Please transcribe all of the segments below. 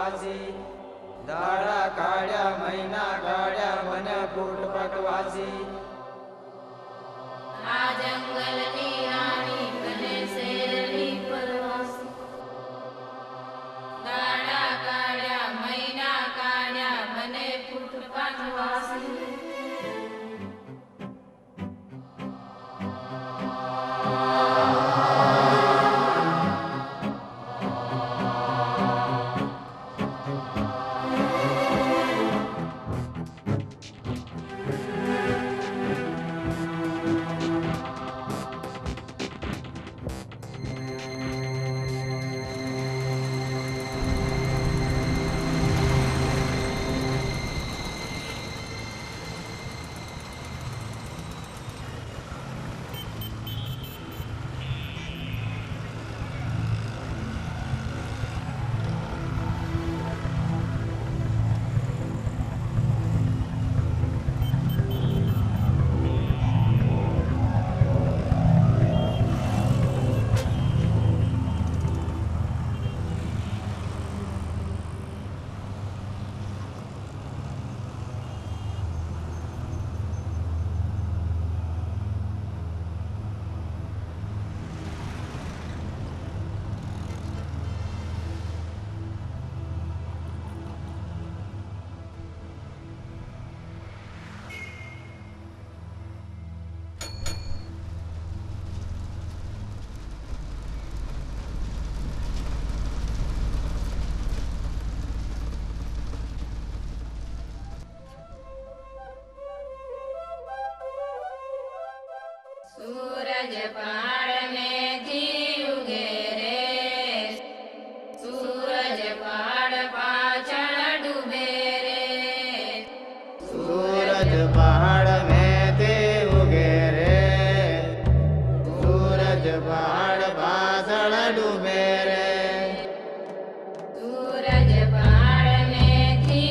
વાસી દાડા કાઢ્યા મહિના કાઢ્યા મને ફૂટ પટવાસી આ જંગલની રાણી બને શેરની પરવાસી દાડા કાઢ્યા મહિના કાઢ્યા મને ફૂટપાથ વાસી सूरज पहाड़ में थी उगे रे सूरज पहाड़ पाछળ डूबे रे सूरज पहाड़ में ते उगे रे सूरज पहाड़ पाछળ डूबे रे सूरज पहाड़ में थी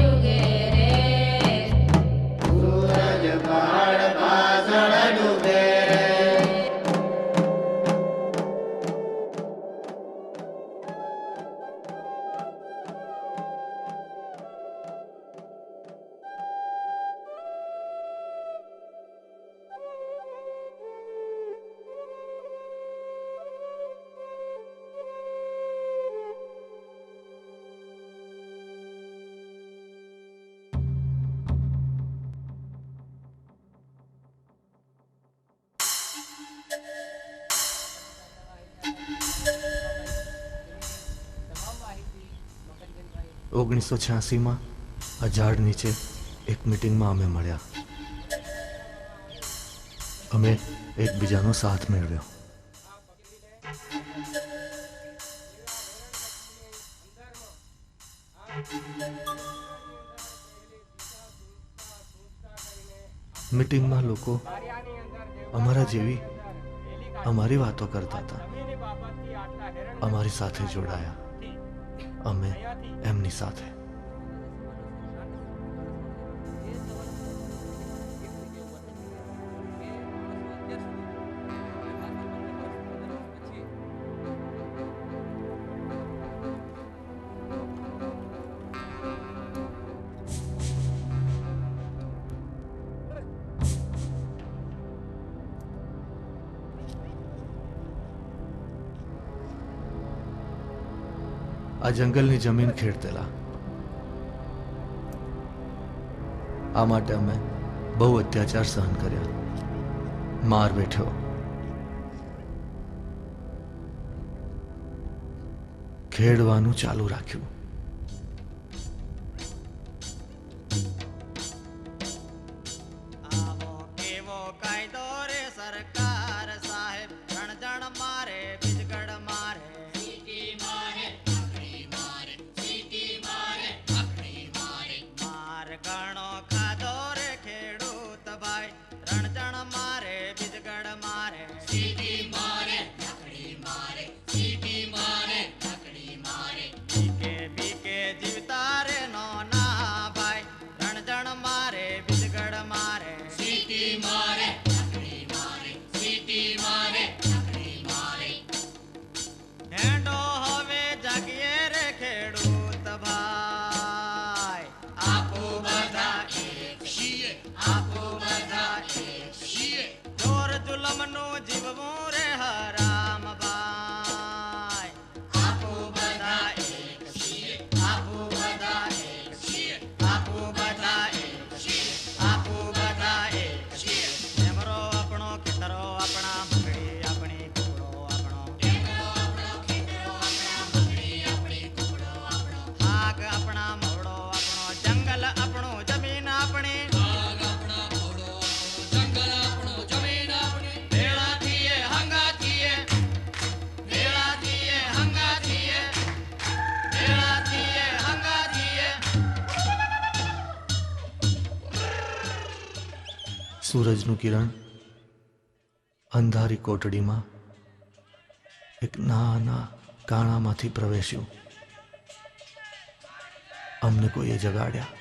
उगे रे सूरज पहाड़ पाछળ डूबे रे ઓગણીસો 86માં આ ઝાડ નીચે એક મીટિંગમાં અમે મળ્યા. અમે એકબીજાનો સાથ મેળવ્યો. મીટિંગમાં લોકો અમારા જેવી અમારી વાતો કરતા હતા. અમારી સાથે જોડાયા. અમે એમની સાથે. આ જંગલની જમીન ખેડતેલા. આ માટે અમે બહુ અત્યાચાર સહન કર્યા. માર બેઠ્યો. ખેડવાનું ચાલુ રાખ્યું. સૂરજનું કિરણ અંધારી કોટડીમાં એક નાના કાણામાંથી પ્રવેશ્યું. અમને કોઈએ જગાડ્યા.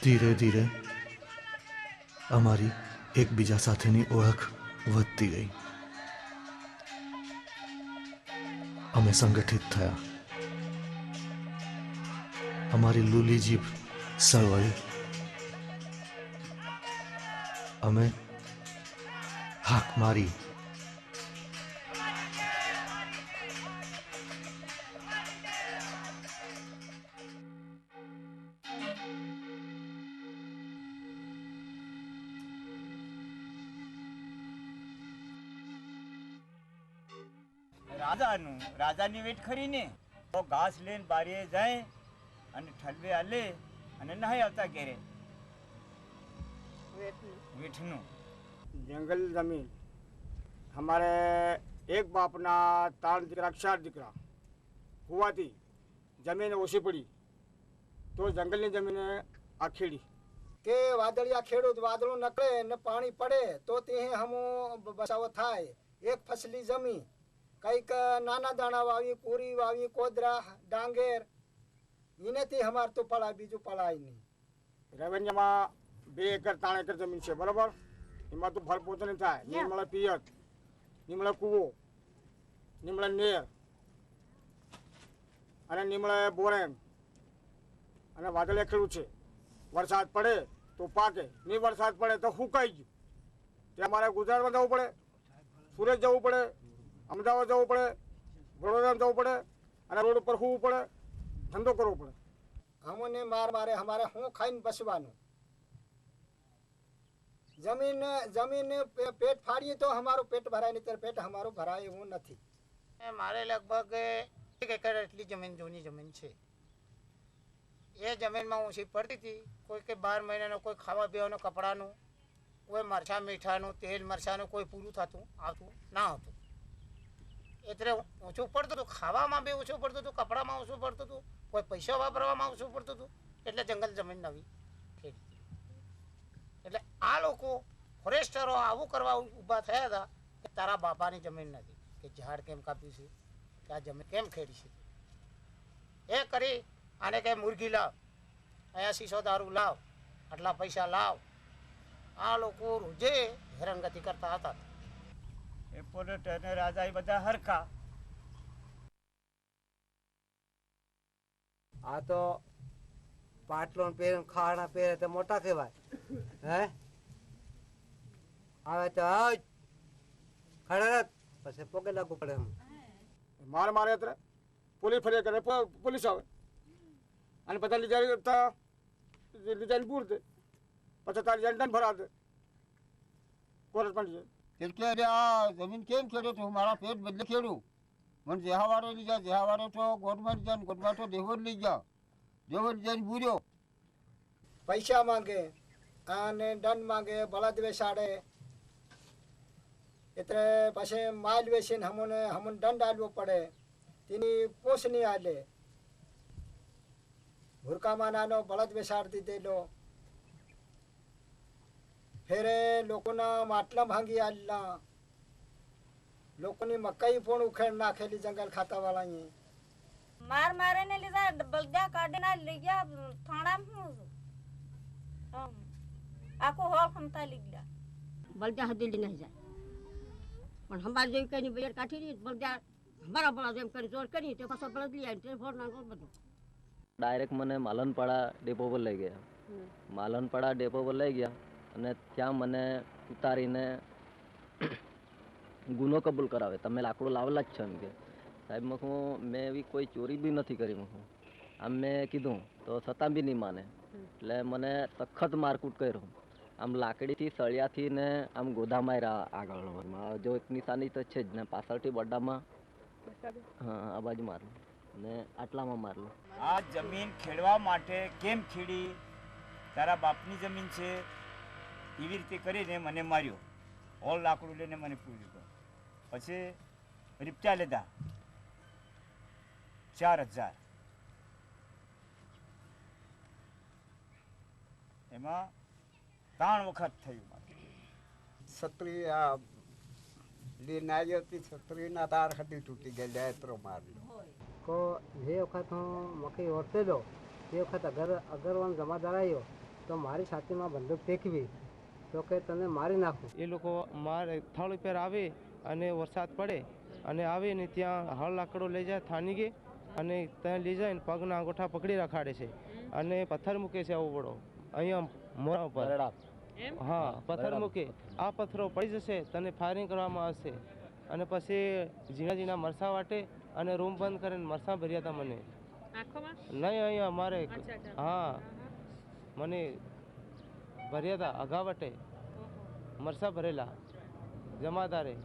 ધીરે ધીરે અમારી એકબીજા સાથેની ઓળખ વધતી ગઈ. અમે સંગઠિત થયા. અમારી લૂલી જીભ સળવળી. અમે હાક મારી. રાજાની વેટ ખરીને તો ઘાસ લઈને બારીએ જાય અને ઠલવે હાલે અને નહાઈ આવતા ઘેરે. વેઠનું जंगल जमीन हमारे एक बापना 3 દીકરા 4 દીકરા હોવાથી જમીન ઓછી પડી તો જંગલની જમીને આ ખેડી કે વાદળિયા ખેડૂત વાદળો નકળે ને પાણી પડે તો તે હમો બચાવો થાય. એક ફસલી જમીન કંઈક નાના દાણા વાવી, પૂરી વાવી, કોદરા, ડાંગેર એનેથી અમારે તો પડાય, બીજું પડાય નહીં. રેવન્યુમાં 2 એકર 3 એકર જમીન છે બરાબર. એમાં તો ભર પોતે નહીં થાય. નહીં મળે પિયત, નહીં મળે કૂવો, નહીં મળે નેર અને નહીં મળે બોરેન. અને વાદળિયા ખેડૂત છે. વરસાદ પડે તો પાકે, નહીં વરસાદ પડે તો સુકાઈ ગયું. તે અમારે ગુજરાતમાં જવું પડે, સુરત જવું પડે, અમદાવાદ જવું પડે, વડોદરા જવું પડે અને રોડ ઉપર સૂવું પડે, ધંધો કરવો પડે. અમને મારે અમારે શું ખાઈને બસવાનું. જમીન પેટ ફાડીએ તો અમારું પેટ ભરાય, નહીં ત્યારે પેટ અમારું ભરાય એવું નથી. મારે લગભગ 1 એકર એટલી જમીન જૂની જમીન છે. એ જમીનમાં ઊંચી પડતી હતી. કોઈ કે 12 મહિનાનો કોઈ ખાવા પીવાનું, કપડાનું, કોઈ મરચાં મીઠાનું, તેલ મરચાંનું કોઈ પૂરું થતું આવતું ના હતું. એટલે ઓછું પડતું હતું. ખાવામાં બી ઓછું પડતું હતું, કપડામાં ઓછું પડતું હતું, કોઈ પૈસા વાપરવામાં ઓછું પડતું હતું. એટલે જંગલ જમીન નવી ખેડી. એટલે આ લોકો ફોરેસ્ટરો આવું કરવા ઊભા થયા હતા કે તારા બાપાની જમીન નથી, કે ઝાડ કેમ કાપ્યું છે, કે આ જમીન કેમ ખેડી છે. એ કરી આને કે મુરગી લાવ, અહીંયા શીશો દારૂ લાવ, આટલા પૈસા લાવ. આ લોકો રોજે હેરાનગતિ કરતા હતા. એ પોલીસ અને રાજા એ બધા હરખા. આ તો પાટલો પહેરે, ખાણા પહેરે તો મોટા કહેવાય. હે આવે તો ખડા પછી પગે લાગવું પડે. એમ મારે અત્યારે પોલીસ ફરિયાદ કરે, પોલીસ આવે અને બધા લીજાઈને પૂર દે, પછી તારી જઈને દંડ ભરા દે. કોર્ટ પણ છે એટલે આ જમીન કેમ ખેડે તો મારા પેટ બદલે ખેડું. મને જેહાવાળો લઈ જા, જેહાવાળો તો ગોઠમાં જાય, ગોઠમાં તો દેવો લઈ જા, દેવો જઈને બુર્યો. પૈસા માંગે અને દંડ માંગે, બળદ બેસાડે. એટલે પછી માલ વેચીને હમને દંડ આલવો પડે. તેની પોષ નહીં આલે. ભૂરકામાં નાનો બળદ બેસાડી દીધેલો. ફેરે લોકોના માટલા ભાંગી આલેલા. લોકોની મકાઈ પણ ઉખેડ નાખેલી જંગલ ખાતાવાળાએ. મારે ને લીધા બળદા કાઢીને લઈ ગયા થાણામાં. આખો હોલ ખમતા લઈ ગયા. બળદા હદી નહીં જાય પણ અમારે જેવી કઈ બજાર કાઢી રહી બળદા અમારા બળદ એમ કરી જોર કરી તે પાછા બળદ લઈ આવી ફોર નાખો બધું. ડાયરેક્ટ મને માલનપાડા ડેપો પર લઈ ગયા. માલનપાડા ડેપો પર લઈ ગયા અને ત્યાં મને ઉતારીને ગુનો કબૂલ કરાવે. તમે લાકડું લાવેલા જ છો એમ કે. સાહેબ મેં એવી કોઈ ચોરી બી નથી કરી. આમ મેં કીધું તો છતાં બી નહીં માને. એટલે મને સખત મારકૂટ કર્યો. આમ લાકડીથી સળિયાથી ને આમ ગોધા માર્યા. આગળ જો એક નિશાની તો છે જ ને, પાછળથી બડામાં, હા આ બાજુ મારલું ને આટલામાં મારલું. આ જમીન ખેડવા માટે કેમ ખેડી, તારા બાપની જમીન છે એવી રીતે કરીને મને માર્યો. હોલ લાકડું લઈને મને પૂર્યું. પછી રીપચા લીધા 4000. એમાં 3 વખત થયું મારે. છત્રી આ લઈને આવી હતી, છત્રીના તાર હતી તૂટી ગયેલા, એટલો માર્યો. તો જે વખત હું મકઈ ઓળતે દો તે વખત અગરવાન જમાદાર આવ્યો તો મારી છાતીમાં બંદૂક ફેંકવી તો કે તને મારી નાખું. એ લોકો મારે થળ ઉપર આવે અને વરસાદ પડે અને આવે ને ત્યાં હળ લાકડો લઈ જાય થાનીગે અને ત્યાં લઈ જાય ને પગના અંગૂઠા પકડી રખાડે છે અને પથ્થર મૂકે છે આવો બડો અહીંયા મોરા ઉપર. હા, પથ્થર મૂકે, આ પથ્થરો પડી જશે તને ફાયરિંગ કરવામાં આવશે. અને પછી ઝીણા ઝીણા મરસા વાટે અને રૂમ બંધ કરીને મરસા ભર્યા હતા મને. નહીં, અહીંયા મારે. હા, મને ભર્યા હતા અગાવટે મરસા ભરેલા જમાદારે.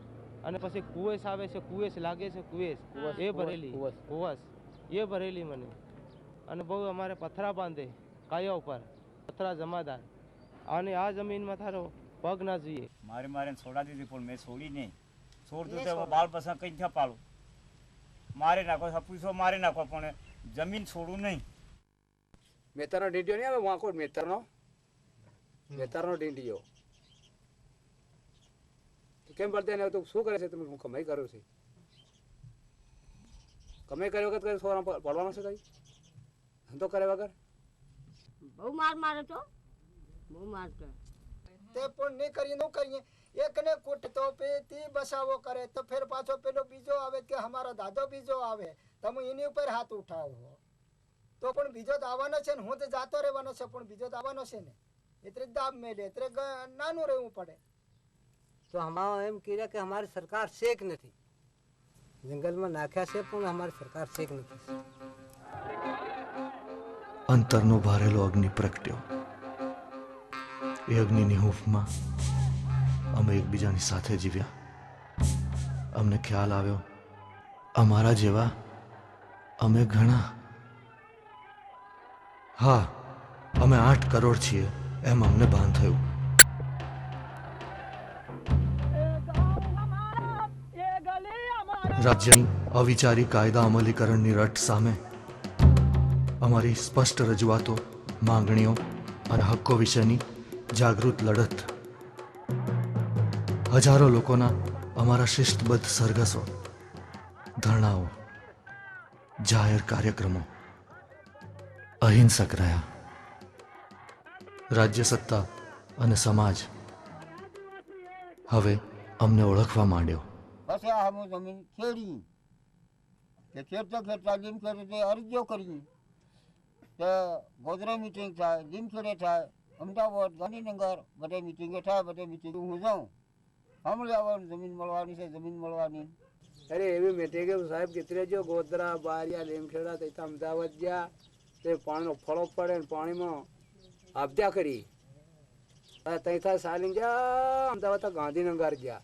અને પછી કુવેસ આવે છે, કુવેસ લાગે છે, કુવેસ એ ભરેલી, કુવસ એ ભરેલી મને. અને બહુ અમારે પથરા બાંધે કાયા ઉપર, પથરા જમાદાર. અને આ જમીનમાં તારો પગ ના જોઈએ. મારે છોડા દીધી પણ મેં છોડી નહીં. છોડતું તો બાળ પસંદ કઈ થયા પાડું, મારે નાખો, સપૂસો મારી નાખો, પણ જમીન છોડું નહીં. મેતરનો ડીંડિયો નહીં આવે વાંકો, મેતરનો ડીંડિયો કેમ પડતે ને? તો શું કરે છે તમે? હું કમાઈ કર્યો છે, કમાઈ કર્યો વખત છોકરા પડવાનો છે કઈ ધંધો કરે વગર? બહુ માર મારે તો બહુ માર કરે. તે પણ નહીં કરીએ ન કરીએ, એકને કૂટતો પેતી બસાવો કરે તો ફેર પાછો પેલો બીજો આવે કે અમારો દાદો બીજો આવે, તમે એની ઉપર હાથ ઉઠાવો તો પણ બીજો તો આવવાનો છે ને. હું તો જાતો રહેવાનો છે પણ બીજો તો આવવાનો છે ને, એટલે દાબ મેલે, એટલે નાનું રહેવું પડે. તો અમારે એમ કીધા કે અમારી સરકાર શેક નથી, જંગલમાં નાખ્યા છે પણ અમારી સરકાર શેક નથી. અંતરનો ભારેલો અગ્નિ પ્રગટ્યો. એ અગ્નિની હૂંફમાં અમે એકબીજાની સાથે જીવ્યા. અમને ખ્યાલ આવ્યો અમારા જેવા અમે ઘણા, હા અમે 8 કરોડ છીએ એમ અમને ભાન થયું. રાજ્યની અવિચારી કાયદા અમલીકરણની રટ સામે અમારી સ્પષ્ટ રજૂઆતો, માંગણીઓ અને હક્કો વિશેની જાગૃત લડત, હજારો લોકોના અમારા શિસ્તબદ્ધ સરઘસો, ધરણાઓ, જાહેર કાર્યક્રમો અહિંસક રહ્યા. રાજ્ય સત્તા અને સમાજ હવે અમને ઓળખવા માંડ્યો. પછી આ અમે જમીન ખેડી, કે ખેડતા લીમ ખેડે અરજીઓ કરી, તો ગોધરા મિટિંગ થાય, લીમ ખેડે થાય, અમદાવાદ, ગાંધીનગર બધે મિટિંગો થાય, બધે મિટિંગ હું જાઉં. હમણાં આવવાનું જમીન મળવાની છે, જમીન મળવાની. અરે એવી મિટિંગ સાહેબ કિતરે જો ગોધરા, બારિયા, લીમખેડા તે અમદાવાદ ગયા, તે પાણીનો ફળો પડે ને પાણીમાં આપદ્યા કરી, ત્યાં સાલીન ગયા, અમદાવાદ ગાંધીનગર ગયા.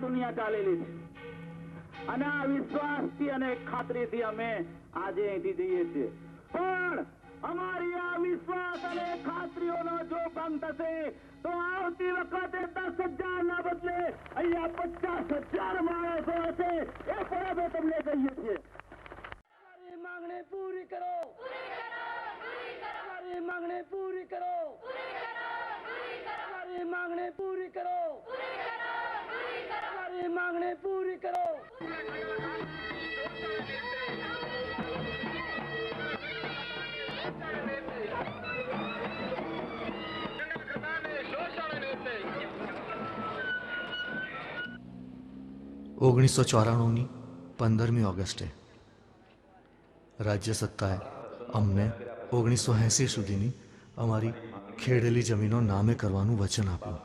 દુનિયા ચાલેલી છે અને આ વિશ્વાસથી અને ખાતરીથી અમે આજે અહીંથી જઈએ છીએ. પણ અમારી આ વિશ્વાસ અને ખાતરીઓનો જો ભંગ થશે તો આવતી વખતે 10,000 ના બદલે અહીંયા 50,000 માણસો હશે, એ પણ અમે તમને કહીએ છીએ. અમારી માંગણી પૂરી કરો, અમારી માંગણી પૂરી કરો, અમારી માંગણી પૂરી કરો, અમારી માંગણી પૂરી કરો. ઓગણીસો 94ની 15મી ઓગસ્ટે રાજ્ય સત્તાએ અમને 1980 સુધીની અમારી ખેડેલી જમીનો નામે કરવાનું વચન આપ્યું.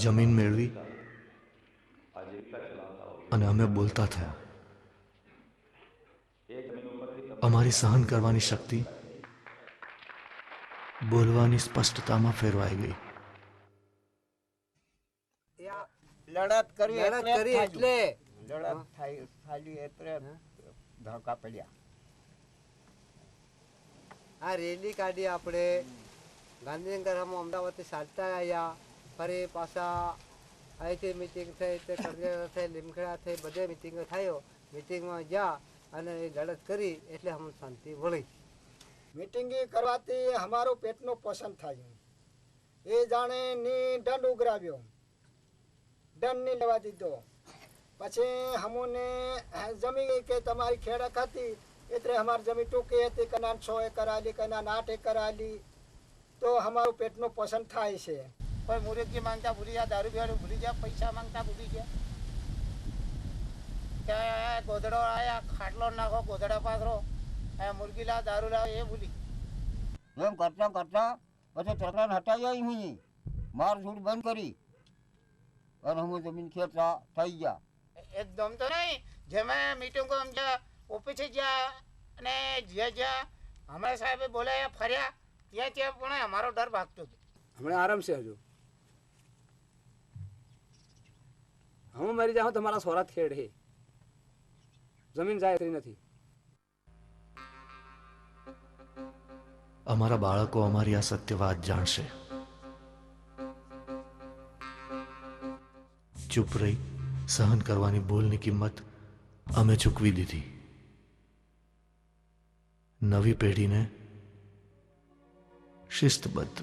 જમીન મેળવી અને અમે બોલતા થયા. અમારી સહન કરવાની શક્તિ બોલવાની સ્પષ્ટતામાં ફેરવાઈ ગઈ. લડત કરી એટલે લડત થાલી એટલે ધક્કા પડ્યા. આ રેલી કાઢી આપણે ગાંધીનગરમાં અમદાવાદથી ચાલતા આવ્યા. ફરી પાછા અહીંથી મિટિંગ થઈ તે કરજણ થઈ લીમખેડા થઈ બધે મિટિંગો થયો. મિટિંગમાં ગયા અને એ લડત કરી એટલે અમને શાંતિ વળી. મીટિંગ કરવાથી અમારું પેટનું પોષણ થયું. એ જાણે ની દંડ ઉઘરાવ્યો, દંડ નહીં લેવા દીધો. પછી અમોને જમી કે તમારી ખેડક હતી એટલે અમારી જમીન ટૂંકી હતી, કના 6 એકર આલી, કના 8 એકર આલી, તો અમારું પેટનું પોષણ થાય છે. કોઈ મુરગી માંગતા ભૂલી ગયા, દારૂ પીવાનું ભૂલી ગયા, પૈસા માંગતા ભૂલી ગયા. ત્યાં ગોધડો આવ્યા, ખાટલો નાખો, ગોધડા પાથરો, મુરગી લાવ, દારૂ લાવ, એ ભૂલી. એમ કરતા કરતા પછી તકરાર હટાઈ આવી હું માર છૂટ બંધ કરી અને હું જમીન ખેતરા થઈ ગયા. એકદમ તો નહીં, જેમાં મીટિંગો ઓફિસે ગયા અને જ્યાં હમણાં સાહેબે બોલાયા ફર્યા ત્યાં પણ અમારો ડર ભાગતો હતો. હમણાં આરામ છે. હજુ હું મરી જાઉં તમારા સોરાત ખેડ હે, જમીન જાય એટલી નથી. અમારા બાળકો અમારી આ સત્ય વાત જાણશે. ચૂપ રહી સહન કરવાની ભૂલની કિંમત અમે ચૂકવી દીધી. નવી પેઢીને શિસ્તબદ્ધ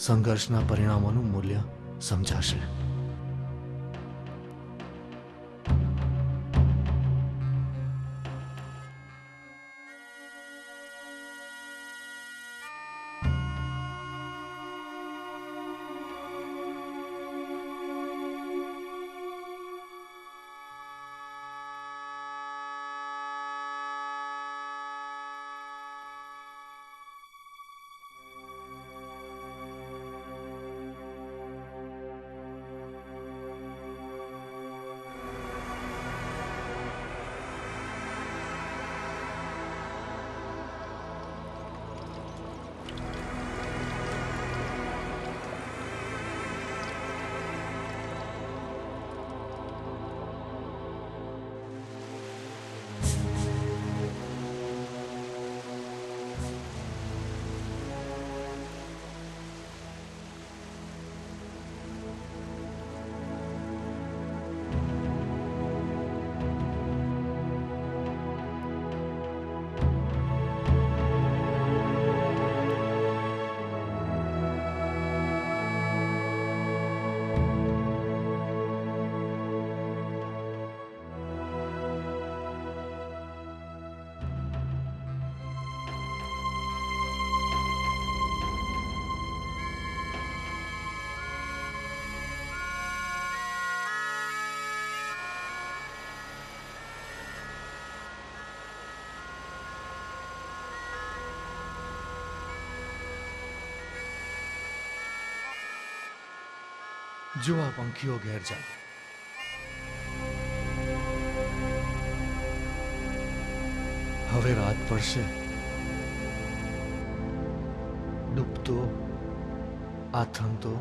સંઘર્ષના પરિણામોનું મૂલ્ય સમજાશે. જો આ પંખીઓ ઘેર જાય, હવે રાત પડશે. ડૂબતો, આથમતો,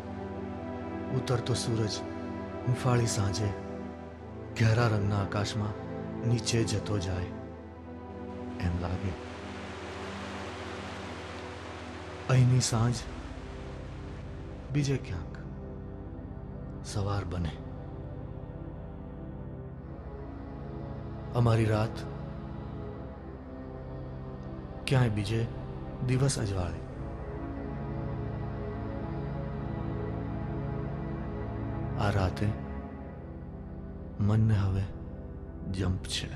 ઉતરતો સૂરજ હુંફાળી સાંજે ઘેરા રંગના આકાશમાં નીચે જતો જાય એમ લાગે. અહીંની સાંજ બીજે ક્યાંક સવાર બને. અમારી રાત ક્યાંય બીજે દિવસ અજવાળે. આ રાતે મનને હવે જંપ છે.